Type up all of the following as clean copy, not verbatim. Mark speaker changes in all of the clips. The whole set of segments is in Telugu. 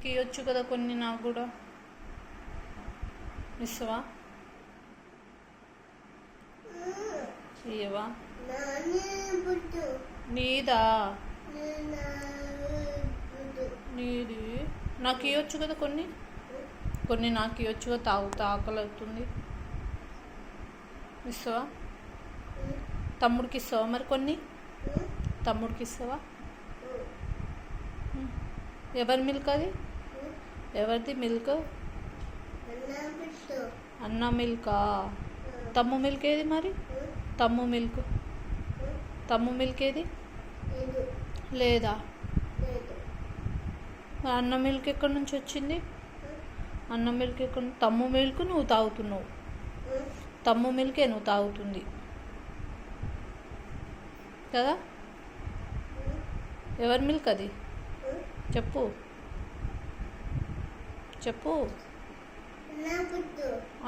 Speaker 1: ఇవ్వచ్చు కదా కొన్ని, నాకు కూడా ఇస్తావా? ఇయ్యవా? నీదా? నీది నాకు ఇవ్వచ్చు కదా కొన్ని, కొన్ని నాకు ఇవ్వచ్చు కదా. తాగుతా, ఆకలి అవుతుంది. ఇస్తావా? తమ్ముడికి ఇస్తావా మరి కొన్ని? తమ్ముడికి ఇస్తావా? ఎవరి మిల్క్ అది? ఎవరిది మిల్క్? అన్న మిల్కా? తమ్ము మిల్క్ ఏది మరి? తమ్ము మిల్క్, తమ్ము మిల్క్ ఏది? లేదా? అన్న మిల్క్ ఎక్కడి నుంచి వచ్చింది? అన్న మిల్క్ ఎక్కడ? తమ్ము మిల్క్ నువ్వు తాగుతున్నావు, తమ్ము మిల్కే నువ్వు తాగుతుంది కదా. ఎవరి మిల్క్ అది? చెప్పు చెప్పు.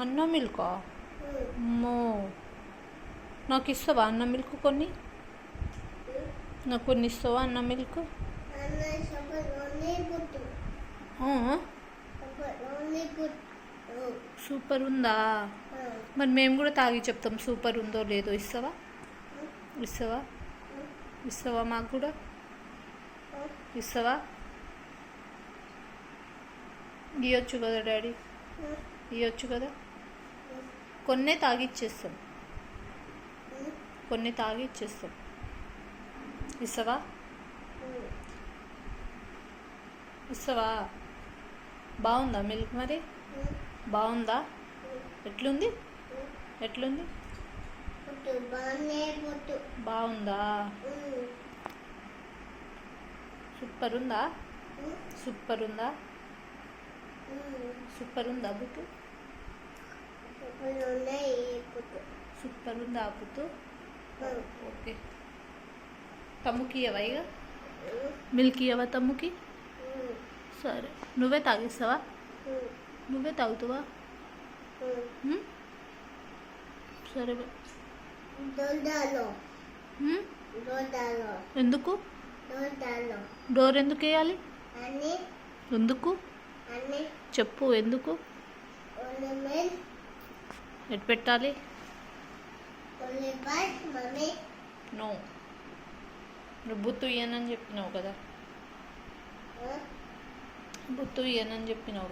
Speaker 1: అన్న మిల్కా? అమ్మో, నాకు ఇస్తావా అన్న మిల్క్ కొన్ని? నాకు కొన్ని ఇస్తావా అన్న మిల్క్? సూపర్ ఉందా? మరి మేము కూడా తాగి చెప్తాం సూపర్ ఉందో లేదో. ఇస్తావా? ఇస్తావా? ఇస్తావా? మాకు కూడా ఇస్తావా? ఇవ్వచ్చు కదా డాడీ, ఇవ్వచ్చు కదా. కొన్నే తాగి ఇచ్చేస్తాం, కొన్ని తాగి ఇచ్చేస్తాం. ఇస్తావా? ఇస్తావా? బాగుందా మిల్క్ మరి? బాగుందా? ఎట్లుంది? ఎట్లుంది? బాగుందా? సూపర్ ఉందా? సూపర్ ఉందా? సూపర్ ఉందా బుట్టు? సూపర్ ఉందా బుట్టు? ఓకే. తమ్ముకి ఇవ్వవా ఇక మిల్క్? ఇవ్వవా తమ్ముకి? సరే, నువ్వే తాగిస్తావా? నువ్వే తాగుతావా? సరే. ఎందుకు? డోర్ ఎందుకు వేయాలి? ఎందుకు చెప్పు, ఎందుకు? ఎటు పెట్టాలి? నో, నువ్వు బుత్తు ఇయ్యనని చెప్పినావు కదా, బుత్తు ఇయ్యనని చెప్పినావు కదా.